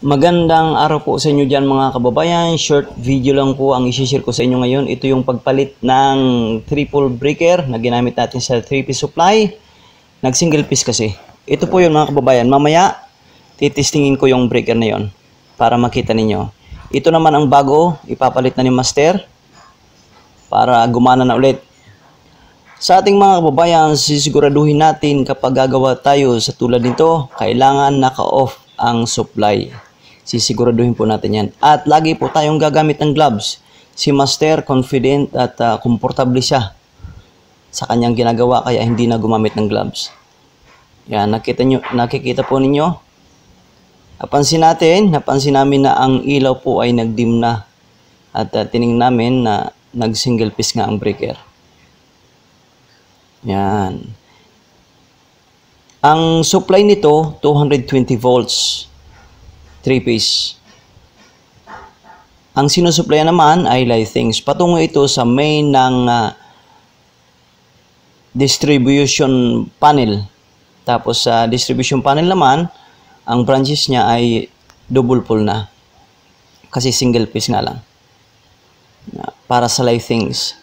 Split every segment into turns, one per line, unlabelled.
Magandang araw po sa inyo dyan mga kababayan. Short video lang po ang isi-share ko sa inyo ngayon. Ito yung pagpalit ng triple breaker na ginamit natin sa 3-piece supply. Nag-single piece kasi. Ito po yun mga kababayan. Mamaya, titistingin ko yung breaker na yon para makita ninyo. Ito naman ang bago. Ipapalit na ni Master para gumana na ulit. Sa ating mga kababayan, sisiguraduhin natin kapag gagawa tayo sa tulad nito, kailangan naka-off ang supply. Sisiguraduhin po natin yan. At lagi po tayong gagamit ng gloves. Si Master, confident at komportable siya sa kanyang ginagawa kaya hindi na gumamit ng gloves. Yan, nakikita po ninyo. Napansin namin na ang ilaw po ay nagdim na. At tiningnan namin na nag-single piece nga ang breaker. Yan. Ang supply nito, 220 volts. 3-piece. Ang sinusuplayan naman ay lightings. Patungo ito sa main ng distribution panel. Tapos sa distribution panel naman, ang branches niya ay double pole na. Kasi single piece nga lang. Para sa lightings.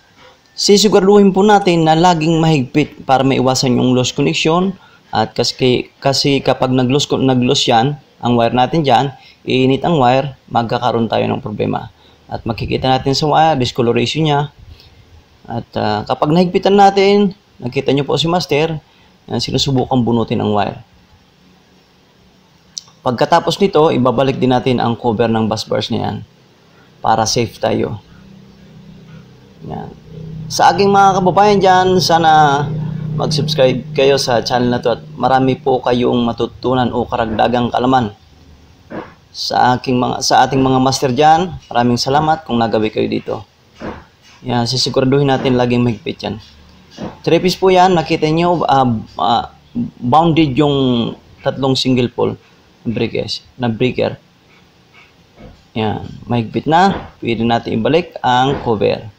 Sisiguraduhin po natin na laging mahigpit para maiwasan yung loose connection. At kasi kapag nag-loose yan, ang wire natin dyan, iinit ang wire, magkakaroon tayo ng problema. At makikita natin sa wire, discoloration niya. At kapag nahigpitan natin, nakita nyo po si Master, sinusubukan bunutin ang wire. Pagkatapos nito, ibabalik din natin ang cover ng bus bars na yan para safe tayo. Yan. Sa aking mga kababayan dyan, sana mag-subscribe kayo sa channel na to at marami po kayong matutunan o karagdagang kaalaman sa ating mga master dyan. Maraming salamat kung nagawi kayo dito. Yan, sisiguraduhin natin laging mahigpit yan. 3-piece po yan, nakita nyo, bounded yung tatlong single pole na breaker. Yan, mahigpit na, pwede natin ibalik ang cover.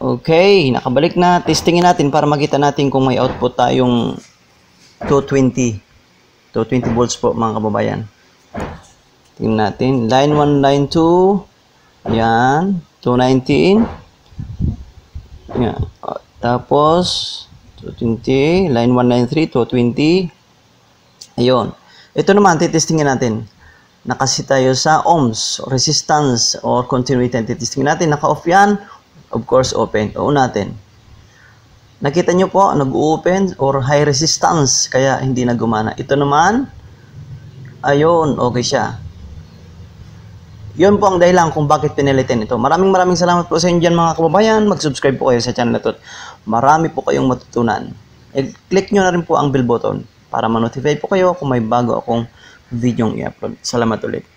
Okay, nakabalik na. Testingin natin para makita natin kung may output tayong 220 volts po mga kababayan. Tingnan natin. Line 1, line 2. Yan. 219. Yan. Tapos, 220. Line 1, line 3. 220. Ayun. Ito naman, titestingin natin. Nakasi tayo sa ohms, resistance, or continuity. Titestingin natin. Naka-off yan. Of course, open. O natin. Nakita nyo po, nag-open or high resistance, kaya hindi na gumana. Ito naman, ayun, okay siya. Yun po ang dahilan kung bakit pinilitin ito. Maraming salamat po sa inyo dyan mga kababayan. Mag-subscribe po kayo sa channel na ito. Marami po kayong matutunan. I-click nyo na rin po ang bell button para ma-notify po kayo kung may bago akong video i-upload. Salamat ulit.